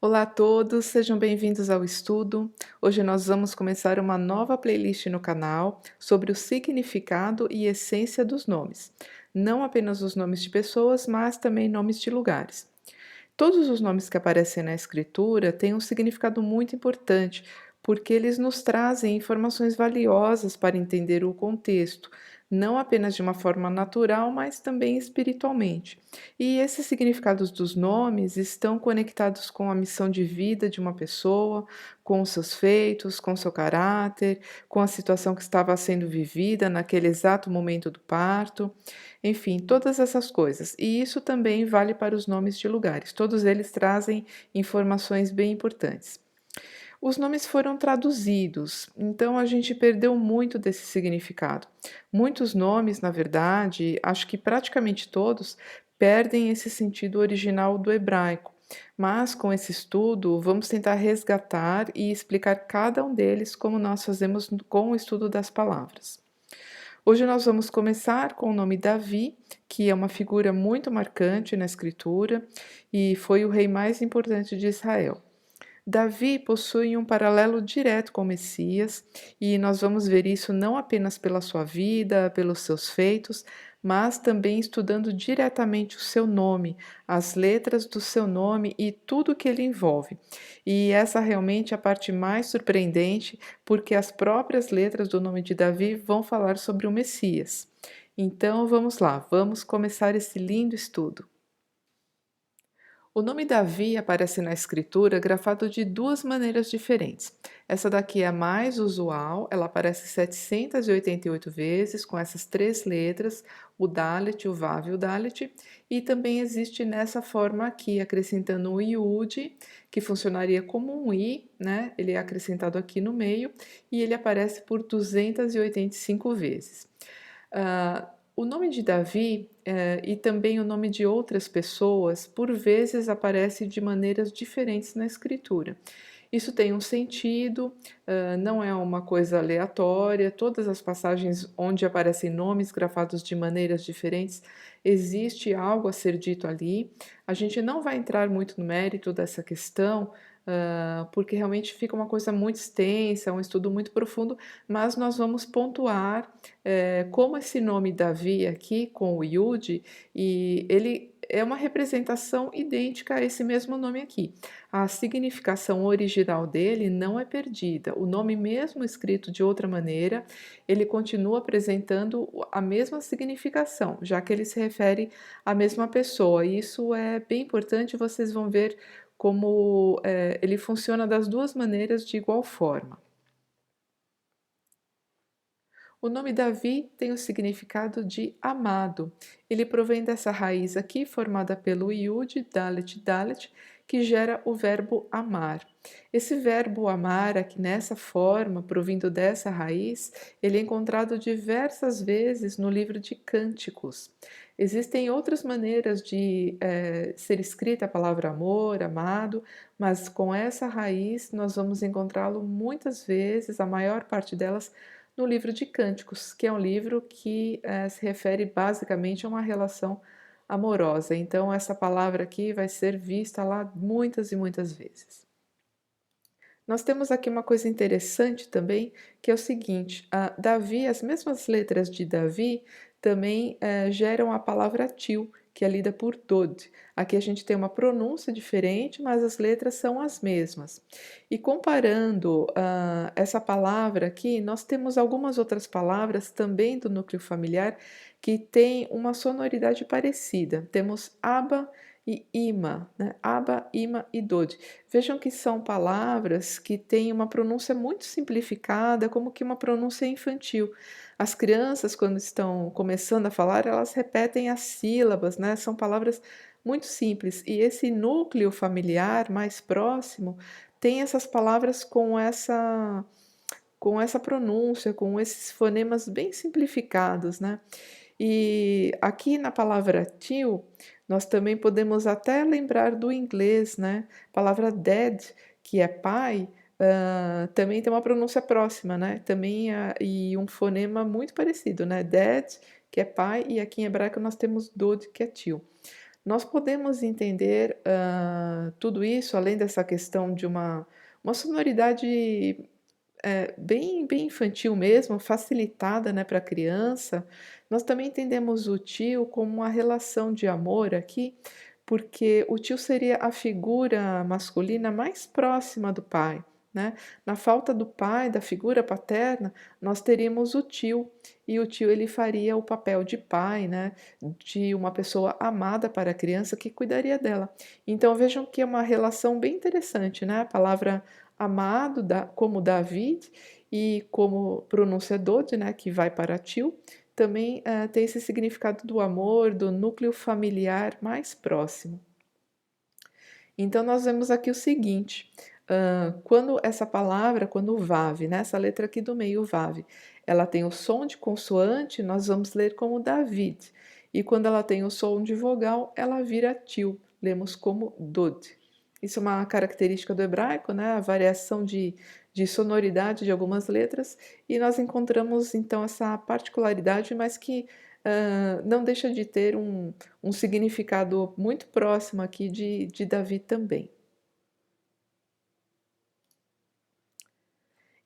Olá a todos, sejam bem-vindos ao estudo. Hoje nós vamos começar uma nova playlist no canal sobre o significado e essência dos nomes. Não apenas os nomes de pessoas, mas também nomes de lugares. Todos os nomes que aparecem na escritura têm um significado muito importante, porque eles nos trazem informações valiosas para entender o contexto, não apenas de uma forma natural, mas também espiritualmente. E esses significados dos nomes estão conectados com a missão de vida de uma pessoa, com os seus feitos, com seu caráter, com a situação que estava sendo vivida naquele exato momento do parto. Enfim, todas essas coisas. E isso também vale para os nomes de lugares. Todos eles trazem informações bem importantes. Os nomes foram traduzidos, então a gente perdeu muito desse significado. Muitos nomes, na verdade, acho que praticamente todos, perdem esse sentido original do hebraico. Mas com esse estudo, vamos tentar resgatar e explicar cada um deles como nós fazemos com o estudo das palavras. Hoje nós vamos começar com o nome Davi, que é uma figura muito marcante na escritura e foi o rei mais importante de Israel. Davi possui um paralelo direto com o Messias, e nós vamos ver isso não apenas pela sua vida, pelos seus feitos, mas também estudando diretamente o seu nome, as letras do seu nome e tudo que ele envolve. E essa realmente é a parte mais surpreendente, porque as próprias letras do nome de Davi vão falar sobre o Messias. Então vamos lá, vamos começar esse lindo estudo. O nome Davi aparece na escritura grafado de duas maneiras diferentes. Essa daqui é a mais usual, ela aparece 788 vezes com essas três letras, o Dalet, o Vav e o Dalet, e também existe nessa forma aqui, acrescentando um Yud, que funcionaria como um I, né? Ele é acrescentado aqui no meio, e ele aparece por 285 vezes. O nome de Davi e também o nome de outras pessoas, por vezes aparece de maneiras diferentes na escritura. Isso tem um sentido, não é uma coisa aleatória, todas as passagens onde aparecem nomes grafados de maneiras diferentes, existe algo a ser dito ali. A gente não vai entrar muito no mérito dessa questão, porque realmente fica uma coisa muito extensa, um estudo muito profundo, mas nós vamos pontuar como esse nome Davi aqui, com o Yud, e ele é uma representação idêntica a esse mesmo nome aqui. A significação original dele não é perdida. O nome, mesmo escrito de outra maneira, ele continua apresentando a mesma significação, já que ele se refere à mesma pessoa. E isso é bem importante, vocês vão ver como ele funciona das duas maneiras de igual forma. O nome Davi tem o significado de amado. Ele provém dessa raiz aqui, formada pelo Yud, Dalet, Dalet, que gera o verbo amar. Esse verbo amar, aqui nessa forma, provindo dessa raiz, ele é encontrado diversas vezes no livro de Cânticos. Existem outras maneiras de ser escrita a palavra amor, amado, mas com essa raiz nós vamos encontrá-lo muitas vezes, a maior parte delas, no livro de Cânticos, que é um livro que se refere basicamente a uma relação amorosa. Então, essa palavra aqui vai ser vista lá muitas e muitas vezes. Nós temos aqui uma coisa interessante também, que é o seguinte: Davi, as mesmas letras de Davi também geram a palavra tio, que é lida por Dod. Aqui a gente tem uma pronúncia diferente, mas as letras são as mesmas. E comparando essa palavra aqui, nós temos algumas outras palavras também do núcleo familiar que têm uma sonoridade parecida. Temos aba e ima, né? Aba, ima e dod. Vejam que são palavras que têm uma pronúncia muito simplificada, como que uma pronúncia infantil. As crianças, quando estão começando a falar, elas repetem as sílabas, né? São palavras muito simples. E esse núcleo familiar mais próximo tem essas palavras com essa pronúncia, com esses fonemas bem simplificados, né? E aqui na palavra tio, nós também podemos até lembrar do inglês, né? A palavra dad, que é pai, também tem uma pronúncia próxima, né? Também e um fonema muito parecido, né? Dad, que é pai, e aqui em hebraico nós temos dod, que é tio. Nós podemos entender tudo isso, além dessa questão de uma sonoridade bem infantil mesmo, facilitada, né, para a criança. Nós também entendemos o tio como uma relação de amor aqui, porque o tio seria a figura masculina mais próxima do pai, né. Na falta do pai, da figura paterna, nós teríamos o tio, e o tio ele faria o papel de pai, né, de uma pessoa amada para a criança que cuidaria dela. Então vejam que é uma relação bem interessante, né, a palavra amado, como David, e como pronúncia Dod, né, que vai para tio, também tem esse significado do amor, do núcleo familiar mais próximo. Então, nós vemos aqui o seguinte: quando essa palavra, quando o Vav, né, essa letra aqui do meio, o Vav, ela tem o som de consoante, nós vamos ler como David. E quando ela tem o som de vogal, ela vira til, lemos como Dod. Isso é uma característica do hebraico, né, a variação de sonoridade de algumas letras, e nós encontramos então essa particularidade, mas que não deixa de ter um significado muito próximo aqui de Davi também.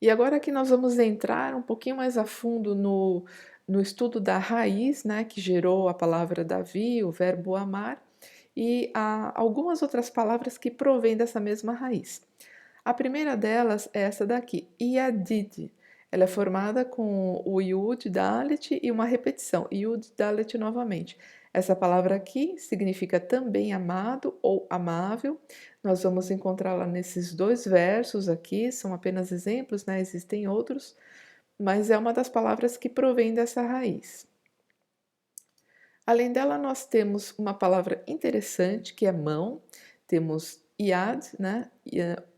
E agora que nós vamos entrar um pouquinho mais a fundo no estudo da raiz, né, que gerou a palavra Davi, o verbo amar, e há algumas outras palavras que provêm dessa mesma raiz. A primeira delas é essa daqui, Yadid. Ela é formada com o Yud Dalet e uma repetição, Yud Dalet novamente. Essa palavra aqui significa também amado ou amável. Nós vamos encontrá-la nesses dois versos aqui, são apenas exemplos, né? Existem outros, mas é uma das palavras que provém dessa raiz. Além dela, nós temos uma palavra interessante que é mão, temos Yad, né?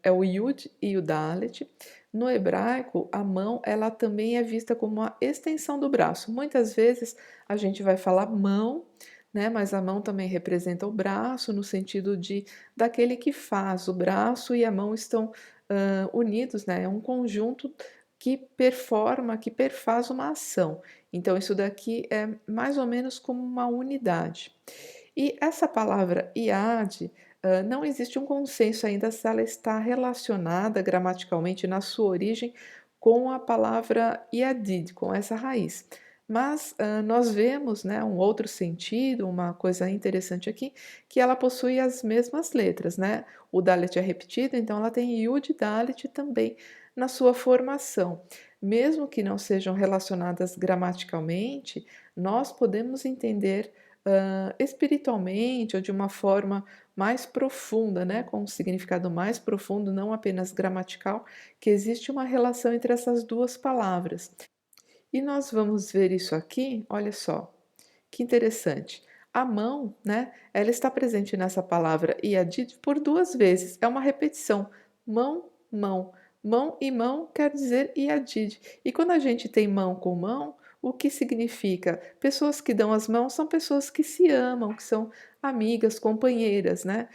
É o Yud e o Dalet. No hebraico, a mão ela também é vista como uma extensão do braço. Muitas vezes a gente vai falar mão, né? Mas a mão também representa o braço no sentido de daquele que faz. O braço e a mão estão unidos, né? É um conjunto que performa, que perfaz uma ação. Então, isso daqui é mais ou menos como uma unidade. E essa palavra iad, não existe um consenso ainda se ela está relacionada gramaticalmente na sua origem com a palavra iadid, com essa raiz. Mas nós vemos, né, um outro sentido, uma coisa interessante aqui, que ela possui as mesmas letras, né? O Dalet é repetido, então ela tem Yud Dalet também na sua formação. Mesmo que não sejam relacionadas gramaticalmente, nós podemos entender espiritualmente ou de uma forma mais profunda, né, com um significado mais profundo, não apenas gramatical, que existe uma relação entre essas duas palavras. E nós vamos ver isso aqui, olha só, que interessante. A mão, né, ela está presente nessa palavra iadid por duas vezes, é uma repetição, mão, mão. Mão e mão quer dizer iadid. E quando a gente tem mão com mão, o que significa? Pessoas que dão as mãos são pessoas que se amam, que são amigas, companheiras, né?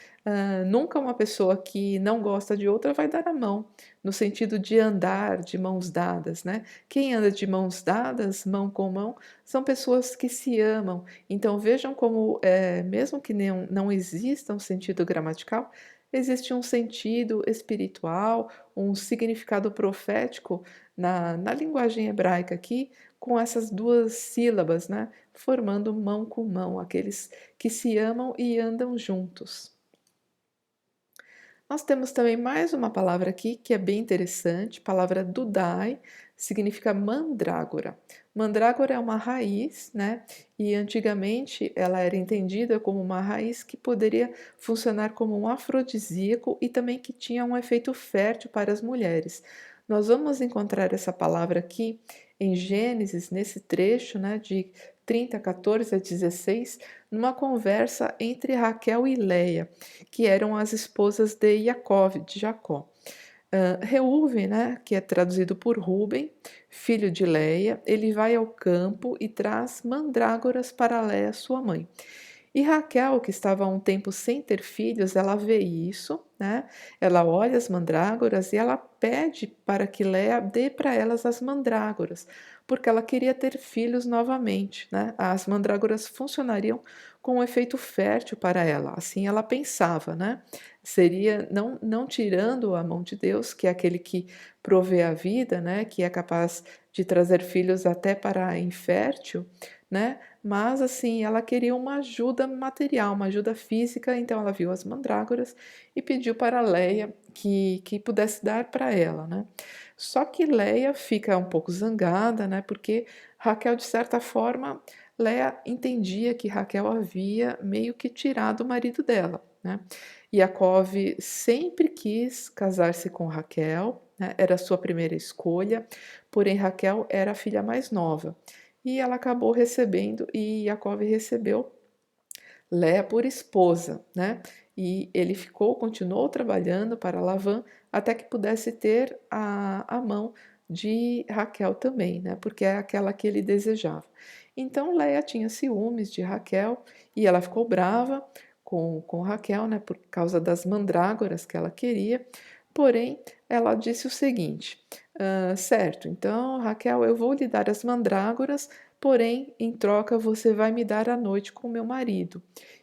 Nunca uma pessoa que não gosta de outra vai dar a mão, no sentido de andar de mãos dadas, né? Quem anda de mãos dadas, mão com mão, são pessoas que se amam. Então vejam como, mesmo que não exista um sentido gramatical, existe um sentido espiritual, um significado profético na linguagem hebraica aqui, com essas duas sílabas, né? Formando mão com mão, aqueles que se amam e andam juntos. Nós temos também mais uma palavra aqui que é bem interessante, palavra dudai, significa mandrágora. Mandrágora é uma raiz, né? E antigamente ela era entendida como uma raiz que poderia funcionar como um afrodisíaco e também que tinha um efeito fértil para as mulheres. Nós vamos encontrar essa palavra aqui em Gênesis, nesse trecho, né, de 30, 14 a 16, numa conversa entre Raquel e Leia, que eram as esposas de Yaakov, de Jacó. Reuven, né, que é traduzido por Ruben, filho de Leia, ele vai ao campo e traz mandrágoras para Leia, sua mãe. E Raquel, que estava há um tempo sem ter filhos, ela vê isso, né? Ela olha as mandrágoras e ela pede para que Léa dê para elas as mandrágoras, porque ela queria ter filhos novamente, né? As mandrágoras funcionariam com um efeito fértil para ela, assim ela pensava, né? Seria não tirando a mão de Deus, que é aquele que provê a vida, né? Que é capaz de trazer filhos até para a infértil, né? Mas assim, ela queria uma ajuda material, uma ajuda física, então ela viu as mandrágoras e pediu para Leia que pudesse dar para ela, né? Só que Leia fica um pouco zangada, né? Porque Raquel, de certa forma, Leia entendia que Raquel havia meio que tirado o marido dela, né? Yaakov sempre quis casar-se com Raquel, né? Era a sua primeira escolha, porém Raquel era a filha mais nova. E ela acabou recebendo, e Yaakov recebeu Léa por esposa, né? E ele continuou trabalhando para Lavã até que pudesse ter a mão de Raquel também, né? Porque é aquela que ele desejava. Então Léa tinha ciúmes de Raquel e ela ficou brava com Raquel, né? Por causa das mandrágoras que ela queria. Porém, ela disse o seguinte: certo, então Raquel, eu vou lhe dar as mandrágoras, porém, em troca, você vai me dar a noite com meu marido.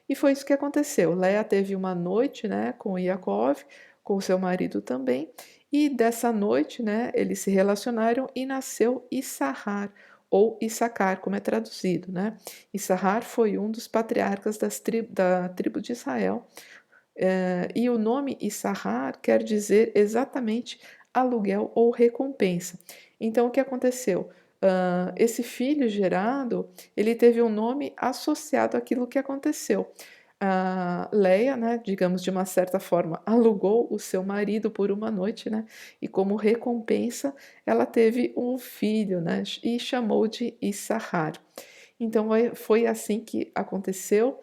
E foi isso que aconteceu. Léa teve uma noite, né, com Yaakov, com seu marido também, e dessa noite, né, eles se relacionaram e nasceu Issachar, ou Issacar, como é traduzido, né? Issachar foi um dos patriarcas da tribo de Israel, e o nome Issachar quer dizer exatamente aluguel ou recompensa. Então, o que aconteceu? Esse filho gerado, ele teve um nome associado àquilo que aconteceu. Leia, né, digamos de uma certa forma, alugou o seu marido por uma noite, né, e como recompensa ela teve um filho, né, e chamou de Issachar. Então foi assim que aconteceu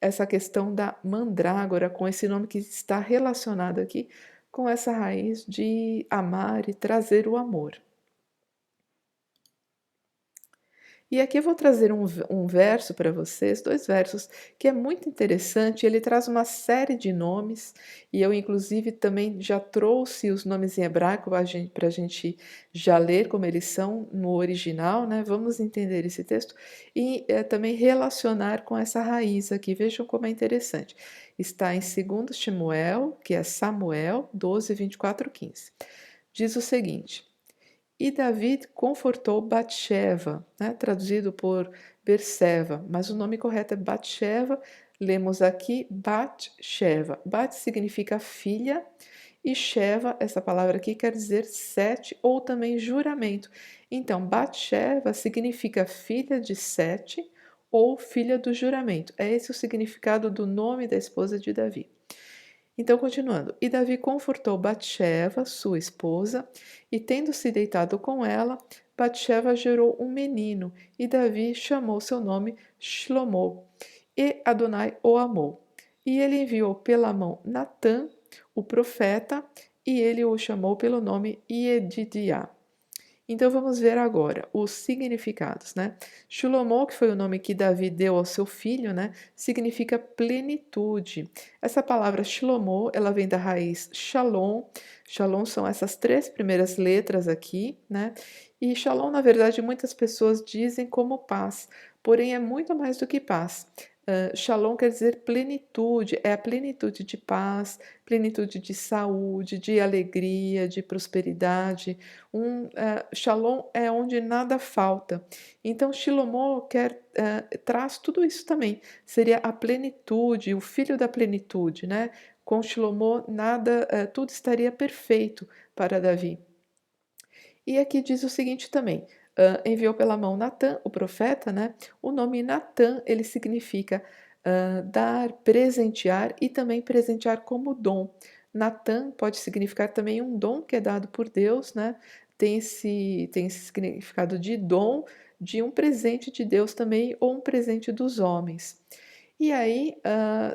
essa questão da mandrágora, com esse nome que está relacionado aqui com essa raiz de amar e trazer o amor. E aqui eu vou trazer um verso para vocês, dois versos, que é muito interessante. Ele traz uma série de nomes, e eu, inclusive, também já trouxe os nomes em hebraico para a gente já ler como eles são no original, né? Vamos entender esse texto e também relacionar com essa raiz aqui. Vejam como é interessante. Está em 2 Samuel, que é Samuel 12, 24, 15. Diz o seguinte. E David confortou Batsheva, né, traduzido por Berseva, mas o nome correto é Batsheva. Lemos aqui Batsheva. Bat significa filha e Sheva, essa palavra aqui quer dizer sete ou também juramento. Então, Batsheva significa filha de Sete ou filha do juramento. É esse o significado do nome da esposa de Davi. Então, continuando. E Davi confortou Batsheva, sua esposa, e tendo-se deitado com ela, Batsheva gerou um menino, e Davi chamou seu nome Shlomo, e Adonai o amou. E ele enviou pela mão Natã, o profeta, e ele o chamou pelo nome Iedidiá. Então vamos ver agora os significados, né? Shlomo, que foi o nome que Davi deu ao seu filho, né, significa plenitude. Essa palavra Shlomo, ela vem da raiz Shalom. Shalom são essas três primeiras letras aqui, né? E Shalom, na verdade, muitas pessoas dizem como paz, porém é muito mais do que paz. Shalom quer dizer plenitude, é a plenitude de paz, plenitude de saúde, de alegria, de prosperidade. Shalom é onde nada falta. Então, Shlomo traz tudo isso também. Seria a plenitude, o filho da plenitude, né? Com Shlomo, tudo estaria perfeito para Davi. E aqui diz o seguinte também: enviou pela mão Natã, o profeta, né? O nome Natã, ele significa dar, presentear e também presentear como dom. Natã pode significar também um dom que é dado por Deus, né? Tem esse significado de dom, de um presente de Deus também, ou um presente dos homens. E aí,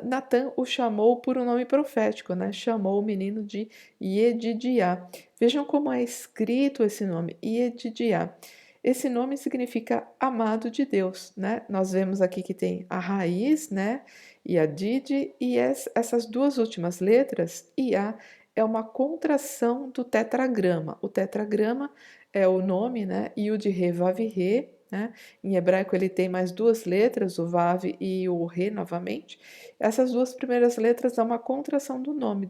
Natã o chamou por um nome profético, né? Chamou o menino de Yedidiá. Vejam como é escrito esse nome, Yedidiá. Esse nome significa amado de Deus, né? Nós vemos aqui que tem a raiz, né? E a Didi, e essas duas últimas letras, Iá, é uma contração do tetragrama. O tetragrama é o nome, né? Yud Re Vav Re, né? Em hebraico ele tem mais duas letras, o Vav e o Re novamente. Essas duas primeiras letras são uma contração do nome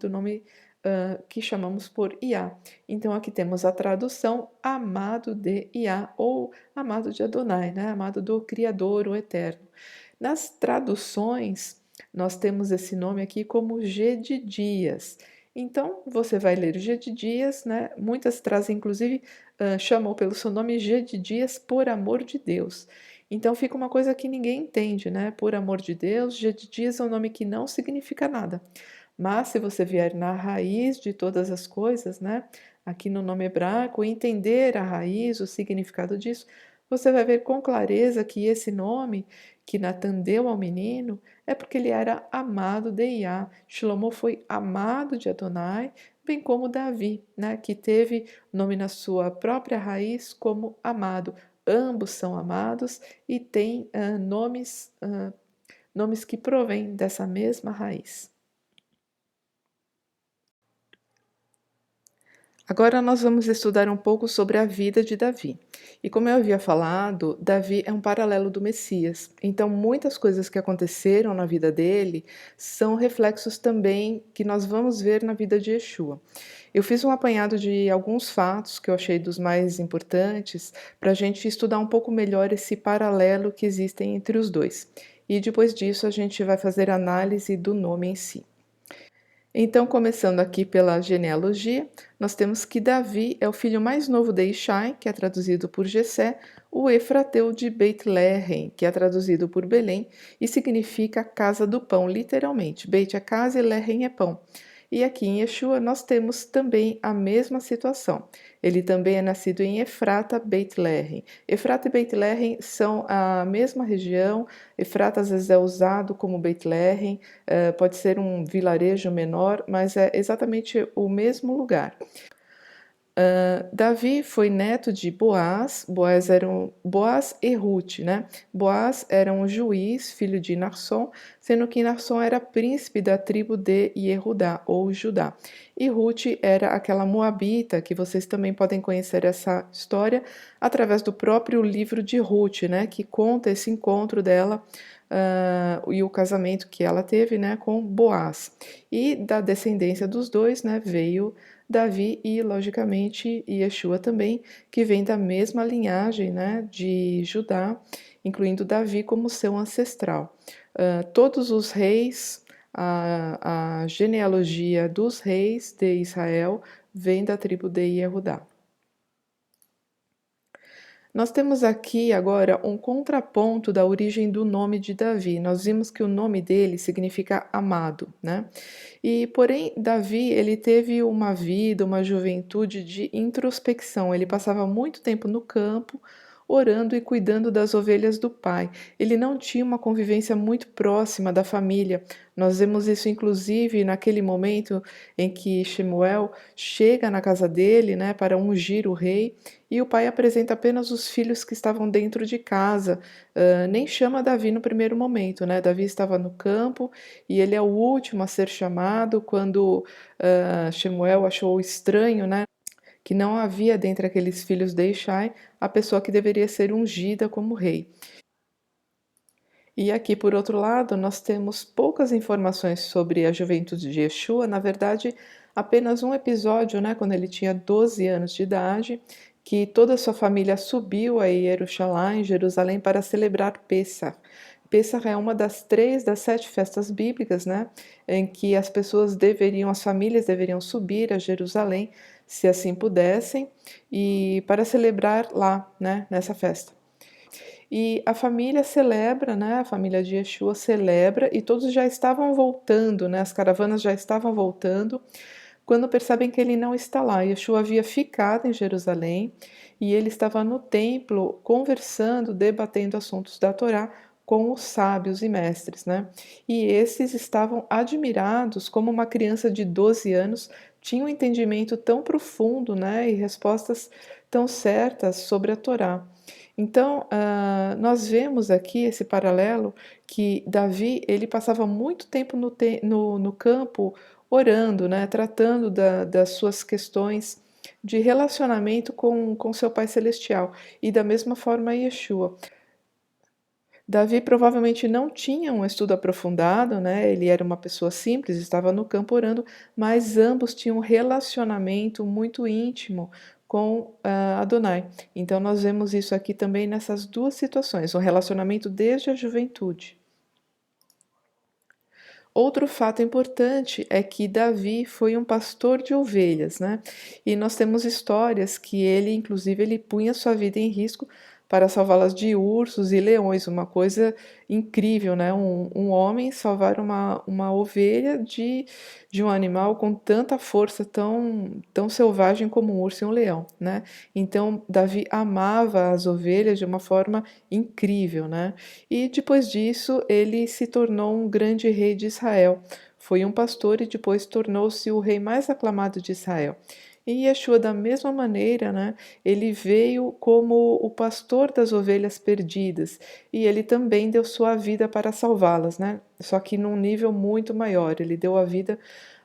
que chamamos por Iá. Então aqui temos a tradução amado de Iá ou amado de Adonai, né? Amado do Criador, o Eterno. Nas traduções, nós temos esse nome aqui como G de Dias. Então, você vai ler G de Dias, né? Muitas trazem, inclusive, chamam pelo seu nome G de Dias por amor de Deus. Então, fica uma coisa que ninguém entende, né? Por amor de Deus, G de Dias é um nome que não significa nada. Mas se você vier na raiz de todas as coisas, né? Aqui no nome hebraico, entender a raiz, o significado disso, você vai ver com clareza que esse nome que Natan deu ao menino é porque ele era amado de Iá. Shlomo foi amado de Adonai, bem como Davi, né? Que teve nome na sua própria raiz como amado. Ambos são amados e têm nomes que provêm dessa mesma raiz. Agora nós vamos estudar um pouco sobre a vida de Davi. E como eu havia falado, Davi é um paralelo do Messias. Então, muitas coisas que aconteceram na vida dele são reflexos também que nós vamos ver na vida de Yeshua. Eu fiz um apanhado de alguns fatos que eu achei dos mais importantes para a gente estudar um pouco melhor esse paralelo que existem entre os dois. E depois disso a gente vai fazer análise do nome em si. Então, começando aqui pela genealogia, nós temos que Davi é o filho mais novo de Ishai, que é traduzido por Jessé, o Efrateu de Beit-Lehem, que é traduzido por Belém e significa casa do pão, literalmente. Beit é casa e Lehem é pão. E aqui em Yeshua nós temos também a mesma situação. Ele também é nascido em Efrata, Beit-Lehem. Efrata e Beit-Lehem são a mesma região. Efrata às vezes é usado como Beit-Lehem, pode ser um vilarejo menor, mas é exatamente o mesmo lugar. Davi foi neto de Boaz, Boaz e Ruth, né? Boaz era um juiz, filho de Narsom, sendo que Narsom era príncipe da tribo de Yehudá, ou Judá. E Ruth era aquela moabita, que vocês também podem conhecer essa história através do próprio livro de Ruth, né? Que conta esse encontro dela e o casamento que ela teve, né, com Boaz. E da descendência dos dois, né, veio Davi e, logicamente, Yeshua também, que vem da mesma linhagem, né, de Judá, incluindo Davi como seu ancestral. Todos os reis, a genealogia dos reis de Israel vem da tribo de Yehudá. Nós temos aqui agora um contraponto da origem do nome de Davi. Nós vimos que o nome dele significa amado, né? E porém, Davi, ele teve uma vida, uma juventude de introspecção. Ele passava muito tempo no campo, orando e cuidando das ovelhas do pai. Ele não tinha uma convivência muito próxima da família. Nós vemos isso inclusive naquele momento em que Shemuel chega na casa dele, né, para ungir o rei, e o pai apresenta apenas os filhos que estavam dentro de casa, nem chama Davi no primeiro momento, né? Davi estava no campo e ele é o último a ser chamado quando Shemuel achou estranho, né, que não havia dentre aqueles filhos de Ishai a pessoa que deveria ser ungida como rei. E aqui, por outro lado, nós temos poucas informações sobre a juventude de Yeshua, na verdade, apenas um episódio, né, quando ele tinha 12 anos de idade, que toda a sua família subiu a Jerusalém, para celebrar Pessah. Pessah é uma das 7 festas bíblicas, né, em que as pessoas as famílias deveriam subir a Jerusalém, se assim pudessem, e para celebrar lá, né, nessa festa. E a família celebra, né? A família de Yeshua celebra e todos já estavam voltando, né? As caravanas já estavam voltando quando percebem que ele não está lá. Yeshua havia ficado em Jerusalém e ele estava no templo conversando, debatendo assuntos da Torá com os sábios e mestres, né? E esses estavam admirados como uma criança de 12 anos tinha um entendimento tão profundo, né? E respostas tão certas sobre a Torá. Então, nós vemos aqui esse paralelo que Davi, ele passava muito tempo no campo orando, né, tratando das suas questões de relacionamento com seu Pai Celestial. E da mesma forma Yeshua. Davi provavelmente não tinha um estudo aprofundado, né? Ele era uma pessoa simples, estava no campo orando, mas ambos tinham um relacionamento muito íntimo com Adonai. Então nós vemos isso aqui também nessas duas situações, um relacionamento desde a juventude. Outro fato importante é que Davi foi um pastor de ovelhas, né? E nós temos histórias que ele, inclusive, ele punha sua vida em risco para salvá-las de ursos e leões, uma coisa incrível, né? Um homem salvar uma ovelha de um animal com tanta força, tão selvagem como um urso e um leão, né? Então, Davi amava as ovelhas de uma forma incrível, né? E depois disso, ele se tornou um grande rei de Israel. Foi um pastor e depois tornou-se o rei mais aclamado de Israel. E Yeshua, da mesma maneira, né, ele veio como o pastor das ovelhas perdidas e ele também deu sua vida para salvá-las, né? Só que num nível muito maior. Ele deu a vida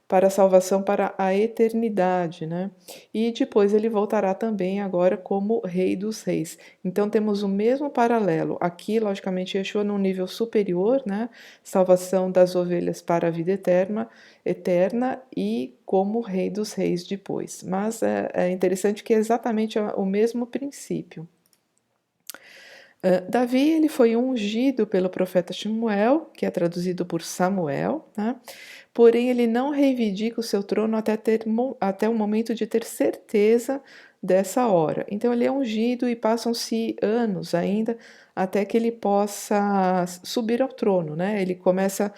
para a salvação para a eternidade, né? E depois ele voltará também agora como Rei dos Reis. Então temos o mesmo paralelo. Aqui, logicamente, Yeshua num nível superior, né? Salvação das ovelhas para a vida eterna e como Rei dos Reis depois. Mas é interessante que é exatamente o mesmo princípio. Davi ele foi ungido pelo profeta Samuel, que é traduzido por Samuel, né? Porém ele não reivindica o seu trono até o momento de ter certeza dessa hora. Então ele é ungido e passam-se anos ainda até que ele possa subir ao trono, né? Ele começa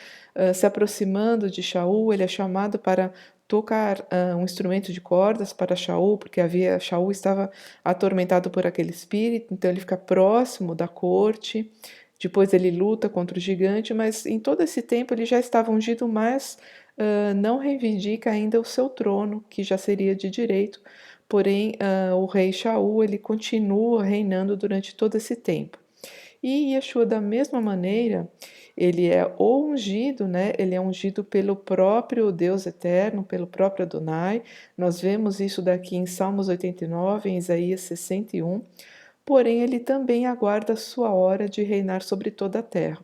se aproximando de Shaul, ele é chamado para tocar um instrumento de cordas para Shaul, porque Shaul estava atormentado por aquele espírito, então ele fica próximo da corte. Depois ele luta contra o gigante, mas em todo esse tempo ele já estava ungido, mas não reivindica ainda o seu trono, que já seria de direito. Porém, o rei Shaul ele continua reinando durante todo esse tempo. E Yeshua, da mesma maneira, ele é o ungido, né? Ele é ungido pelo próprio Deus eterno, pelo próprio Adonai. Nós vemos isso daqui em Salmos 89, em Isaías 61. Porém, ele também aguarda a sua hora de reinar sobre toda a terra.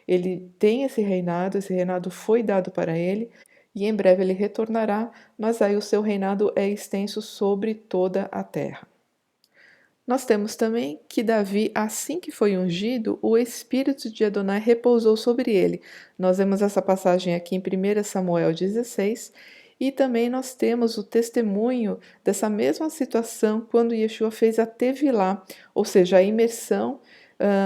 Ele tem esse reinado foi dado para ele, e em breve ele retornará, mas aí o seu reinado é extenso sobre toda a terra. Nós temos também que Davi, assim que foi ungido, o Espírito de Adonai repousou sobre ele. Nós vemos essa passagem aqui em 1 Samuel 16, e também nós temos o testemunho dessa mesma situação quando Yeshua fez a Tevilá, ou seja, a imersão.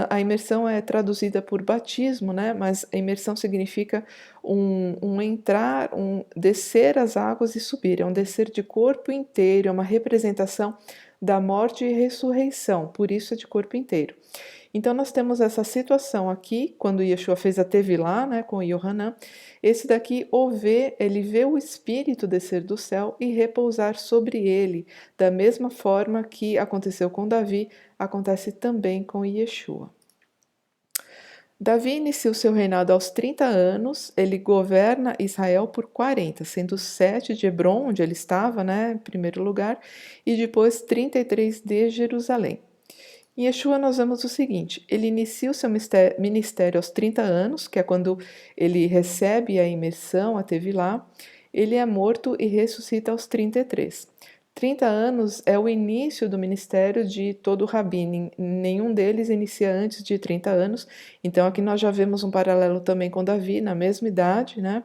A imersão é traduzida por batismo, né? Mas a imersão significa um entrar, um descer as águas e subir, é um descer de corpo inteiro, é uma representação da morte e ressurreição, por isso é de corpo inteiro. Então nós temos essa situação aqui, quando Yeshua fez a Tevilá, né, com Yohanan, esse daqui ele vê o Espírito descer do céu e repousar sobre ele, da mesma forma que aconteceu com Davi, acontece também com Yeshua. Davi inicia seu reinado aos 30 anos, ele governa Israel por 40, sendo 7 de Hebron, onde ele estava, né, em primeiro lugar, e depois 33 de Jerusalém. Em Yeshua nós vemos o seguinte, ele inicia o seu ministério aos 30 anos, que é quando ele recebe a imersão, a Tevilá, ele é morto e ressuscita aos 33. 30 anos é o início do ministério de todo o rabi, nenhum deles inicia antes de 30 anos, então aqui nós já vemos um paralelo também com Davi, na mesma idade, né?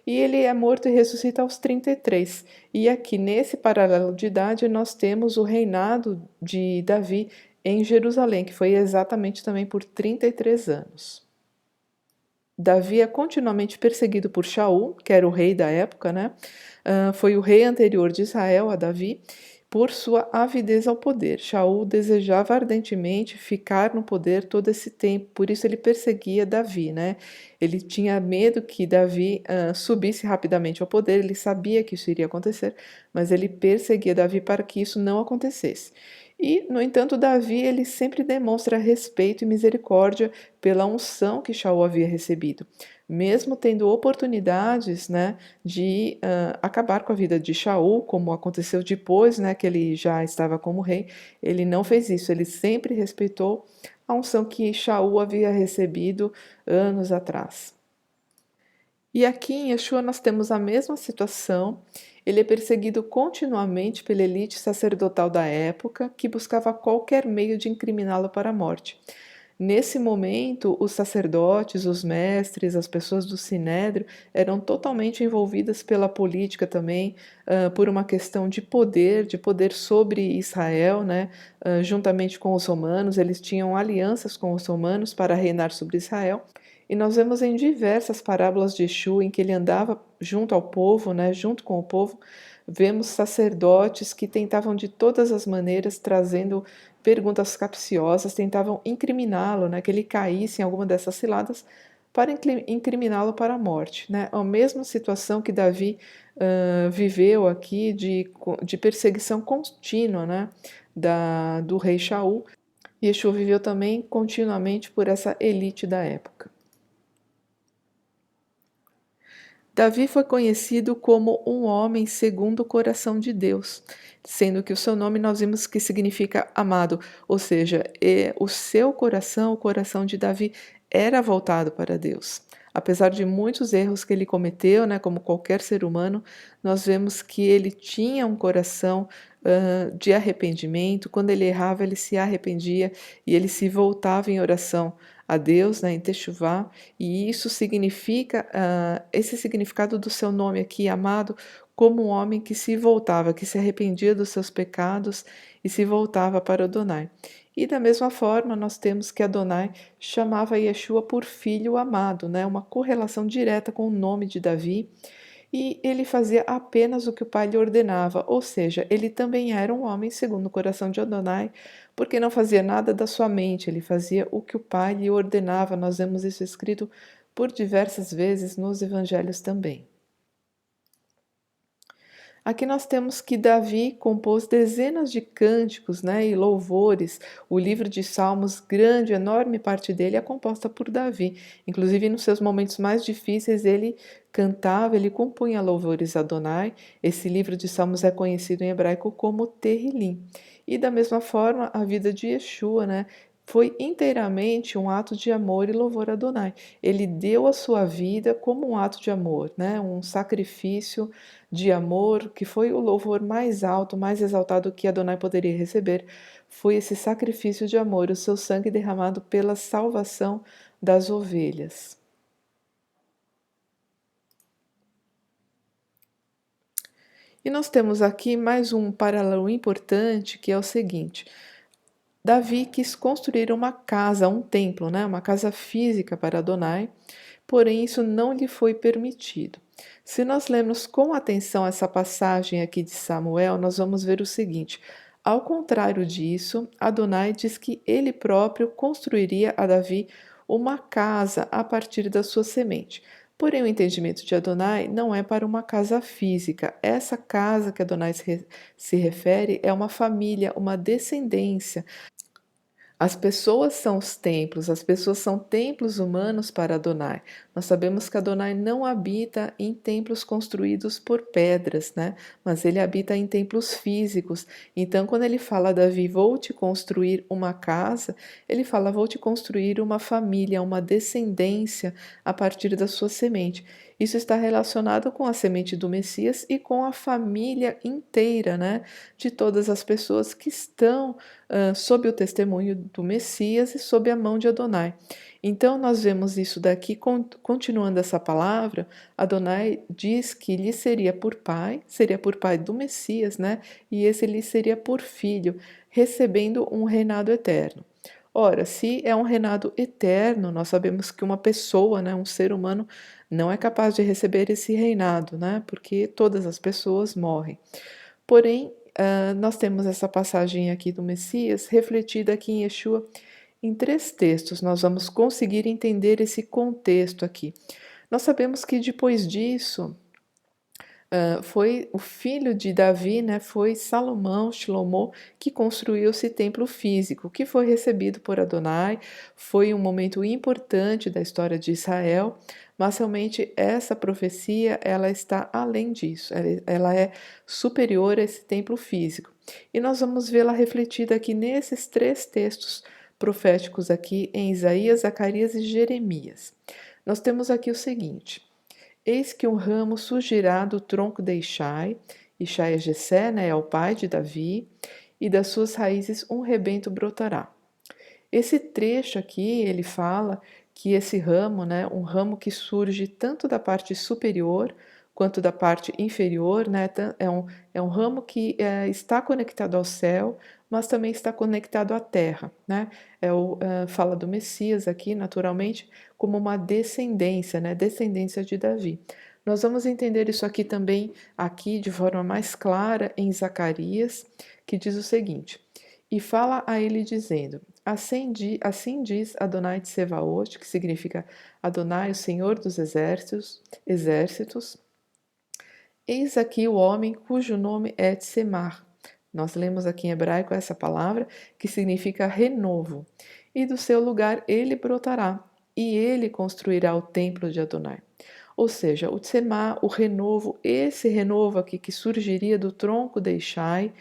E ele é morto e ressuscita aos 33. E aqui nesse paralelo de idade nós temos o reinado de Davi em Jerusalém, que foi exatamente também por 33 anos. Davi é continuamente perseguido por Shaul, que era o rei da época, né? Foi o rei anterior de Israel a Davi, por sua avidez ao poder. Shaul desejava ardentemente ficar no poder todo esse tempo, por isso ele perseguia Davi, né? Ele tinha medo que Davi subisse rapidamente ao poder, ele sabia que isso iria acontecer, mas ele perseguia Davi para que isso não acontecesse. E, no entanto, Davi ele sempre demonstra respeito e misericórdia pela unção que Shaul havia recebido, mesmo tendo oportunidades, né, de acabar com a vida de Shaul, como aconteceu depois, né, que ele já estava como rei. Ele não fez isso, ele sempre respeitou a unção que Shaul havia recebido anos atrás. E aqui em Yeshua nós temos a mesma situação. Ele é perseguido continuamente pela elite sacerdotal da época, que buscava qualquer meio de incriminá-lo para a morte. Nesse momento, os sacerdotes, os mestres, as pessoas do sinédrio eram totalmente envolvidas pela política também, por uma questão de poder sobre Israel, né? Juntamente com os romanos, eles tinham alianças com os romanos para reinar sobre Israel. E nós vemos em diversas parábolas de Yeshua em que ele andava junto ao povo, né, junto com o povo, vemos sacerdotes que tentavam de todas as maneiras, trazendo perguntas capciosas, tentavam incriminá-lo, né, que ele caísse em alguma dessas ciladas para incriminá-lo para a morte. Né? A mesma situação que Davi viveu aqui de perseguição contínua, né, do rei Shaul, Yeshua viveu também continuamente por essa elite da época. Davi foi conhecido como um homem segundo o coração de Deus, sendo que o seu nome nós vimos que significa amado, ou seja, o seu coração, o coração de Davi, era voltado para Deus. Apesar de muitos erros que ele cometeu, né, como qualquer ser humano, nós vemos que ele tinha um coração de arrependimento. Quando ele errava, ele se arrependia e ele se voltava em oração a Deus, né, em Techuvá, e isso significa, esse significado do seu nome aqui, amado, como um homem que se voltava, que se arrependia dos seus pecados e se voltava para Adonai. E da mesma forma, nós temos que Adonai chamava Yeshua por filho amado, né? Uma correlação direta com o nome de Davi, e ele fazia apenas o que o pai lhe ordenava, ou seja, ele também era um homem segundo o coração de Adonai, porque não fazia nada da sua mente, ele fazia o que o pai lhe ordenava. Nós vemos isso escrito por diversas vezes nos evangelhos também. Aqui nós temos que Davi compôs dezenas de cânticos, né, e louvores. O livro de Salmos, grande, enorme parte dele é composta por Davi. Inclusive, nos seus momentos mais difíceis, ele cantava, ele compunha louvores a Adonai. Esse livro de Salmos é conhecido em hebraico como Terrilim. E da mesma forma, a vida de Yeshua, né, foi inteiramente um ato de amor e louvor a Adonai. Ele deu a sua vida como um ato de amor, né, um sacrifício de amor, que foi o louvor mais alto, mais exaltado que Adonai poderia receber, foi esse sacrifício de amor, o seu sangue derramado pela salvação das ovelhas. E nós temos aqui mais um paralelo importante, que é o seguinte: Davi quis construir uma casa, um templo, né? Uma casa física para Adonai, porém isso não lhe foi permitido. Se nós lermos com atenção essa passagem aqui de Samuel, nós vamos ver o seguinte: ao contrário disso, Adonai diz que ele próprio construiria a Davi uma casa a partir da sua semente. Porém, o entendimento de Adonai não é para uma casa física. Essa casa que Adonai se refere é uma família, uma descendência. As pessoas são os templos, as pessoas são templos humanos para Adonai. Nós sabemos que Adonai não habita em templos construídos por pedras, né? Mas ele habita em templos físicos. Então, quando ele fala, Davi, vou te construir uma casa, ele fala, vou te construir uma família, uma descendência a partir da sua semente. Isso está relacionado com a semente do Messias e com a família inteira, né? De todas as pessoas que estão sob o testemunho do Messias e sob a mão de Adonai. Então, nós vemos isso daqui, continuando essa palavra, Adonai diz que lhe seria por pai do Messias, né? E esse lhe seria por filho, recebendo um reinado eterno. Ora, se é um reinado eterno, nós sabemos que uma pessoa, né, um ser humano, não é capaz de receber esse reinado, né? Porque todas as pessoas morrem. Porém, nós temos essa passagem aqui do Messias refletida aqui em Yeshua em 3 textos. Nós vamos conseguir entender esse contexto aqui. Nós sabemos que depois disso, foi o filho de Davi, né, foi Salomão, Shlomo, que construiu esse templo físico, que foi recebido por Adonai, foi um momento importante da história de Israel, mas realmente essa profecia, ela está além disso, ela é superior a esse templo físico. E nós vamos vê-la refletida aqui nesses 3 textos proféticos aqui em Isaías, Zacarias e Jeremias. Nós temos aqui o seguinte: eis que um ramo surgirá do tronco de Ishai, Ishai é Jessé, né, é o pai de Davi, e das suas raízes um rebento brotará. Esse trecho aqui, ele fala que esse ramo, né, um ramo que surge tanto da parte superior quanto da parte inferior, né, é um ramo que está conectado ao céu, mas também está conectado à terra, né? Fala do Messias aqui, naturalmente, como uma descendência, né, descendência de Davi. Nós vamos entender isso aqui também, aqui de forma mais clara em Zacarias, que diz o seguinte: e fala a ele dizendo: assim diz Adonai Tsevaot, que significa Adonai, o Senhor dos exércitos. Eis aqui o homem cujo nome é Tsemar. Nós lemos aqui em hebraico essa palavra, que significa renovo. E do seu lugar ele brotará, e ele construirá o templo de Adonai. Ou seja, o Tsemar, o renovo, esse renovo aqui que surgiria do tronco de Ishai,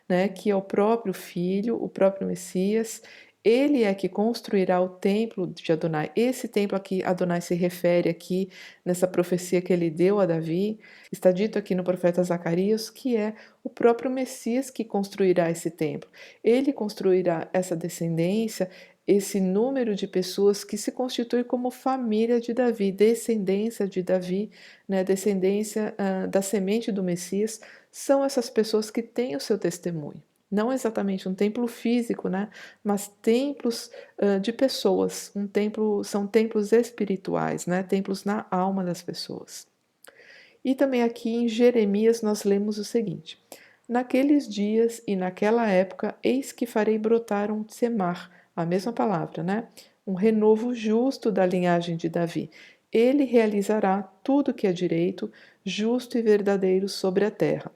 né, que é o próprio Filho, o próprio Messias, ele é que construirá o templo de Adonai. Esse templo a que Adonai se refere aqui, nessa profecia que ele deu a Davi, está dito aqui no profeta Zacarias, que é o próprio Messias que construirá esse templo. Ele construirá essa descendência, esse número de pessoas que se constitui como família de Davi, descendência de Davi, né, descendência da semente do Messias, são essas pessoas que têm o seu testemunho. Não exatamente um templo físico, né, mas templos de pessoas. São templos espirituais, né, templos na alma das pessoas. E também aqui em Jeremias nós lemos o seguinte: naqueles dias e naquela época, eis que farei brotar um tsemar, a mesma palavra, né? Um renovo justo da linhagem de Davi. Ele realizará tudo que é direito, justo e verdadeiro sobre a terra.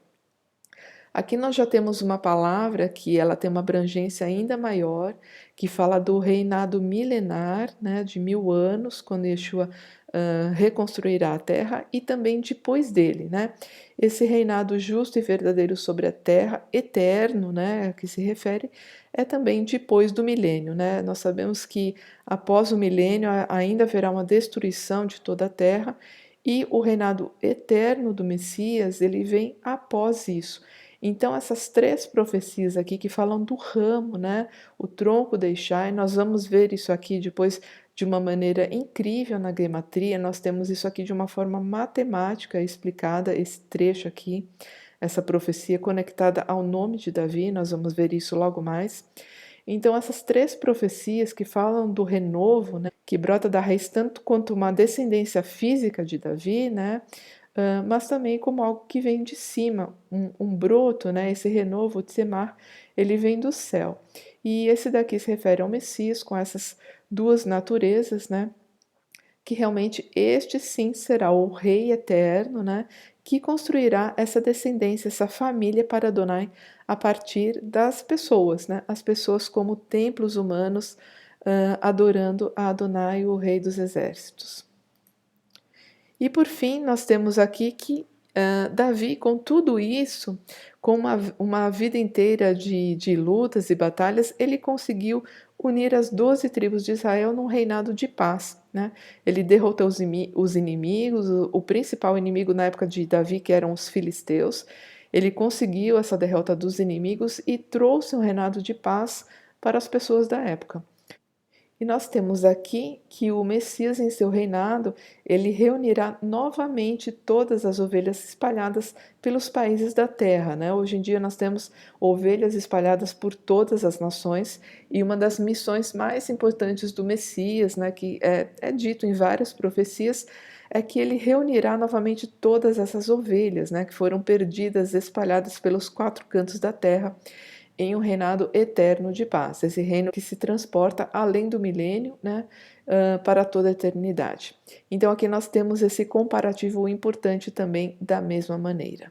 Aqui nós já temos uma palavra que ela tem uma abrangência ainda maior, que fala do reinado milenar, né, de 1000 anos, quando Yeshua reconstruirá a terra, e também depois dele, né? Esse reinado justo e verdadeiro sobre a terra, eterno, né, a que se refere, é também depois do milênio, né? Nós sabemos que após o milênio ainda haverá uma destruição de toda a terra, e o reinado eterno do Messias, ele vem após isso. Então, essas 3 profecias aqui que falam do ramo, né? O tronco de Ishai, nós vamos ver isso aqui depois de uma maneira incrível na gematria. Nós temos isso aqui de uma forma matemática explicada, esse trecho aqui, essa profecia conectada ao nome de Davi, nós vamos ver isso logo mais. Então, essas 3 profecias que falam do renovo, né, que brota da raiz tanto quanto uma descendência física de Davi, né, mas também como algo que vem de cima, um broto, né, esse renovo, o Tsemar, ele vem do céu. E esse daqui se refere ao Messias com essas 2 naturezas, né, que realmente este sim será o Rei eterno, né, que construirá essa descendência, essa família para Adonai a partir das pessoas, né, as pessoas como templos humanos adorando a Adonai, o Rei dos Exércitos. E por fim, nós temos aqui que Davi, com tudo isso, com uma vida inteira de lutas e batalhas, ele conseguiu unir as 12 tribos de Israel num reinado de paz, né? Ele derrotou os inimigos, o principal inimigo na época de Davi, que eram os filisteus. Ele conseguiu essa derrota dos inimigos e trouxe um reinado de paz para as pessoas da época. E nós temos aqui que o Messias, em seu reinado, ele reunirá novamente todas as ovelhas espalhadas pelos países da terra, né? Hoje em dia nós temos ovelhas espalhadas por todas as nações, e uma das missões mais importantes do Messias, né, que é dito em várias profecias, é que ele reunirá novamente todas essas ovelhas, né, que foram perdidas, espalhadas pelos 4 cantos da terra, em um reinado eterno de paz, esse reino que se transporta além do milênio, né, para toda a eternidade. Então aqui nós temos esse comparativo importante também da mesma maneira.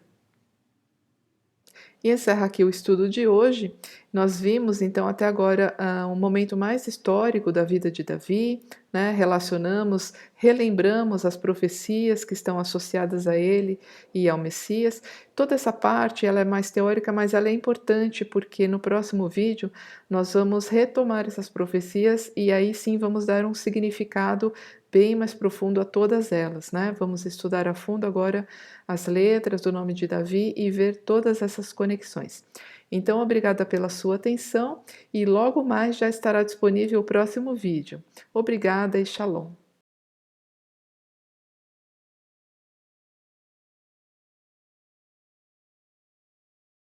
E encerra aqui o estudo de hoje. Nós vimos então até agora um momento mais histórico da vida de Davi, né? Relacionamos, relembramos as profecias que estão associadas a ele e ao Messias. Toda essa parte ela é mais teórica, mas ela é importante porque no próximo vídeo nós vamos retomar essas profecias e aí sim vamos dar um significado bem mais profundo a todas elas, né? Vamos estudar a fundo agora as letras do nome de Davi e ver todas essas conexões. Então, obrigada pela sua atenção e logo mais já estará disponível o próximo vídeo. Obrigada e shalom.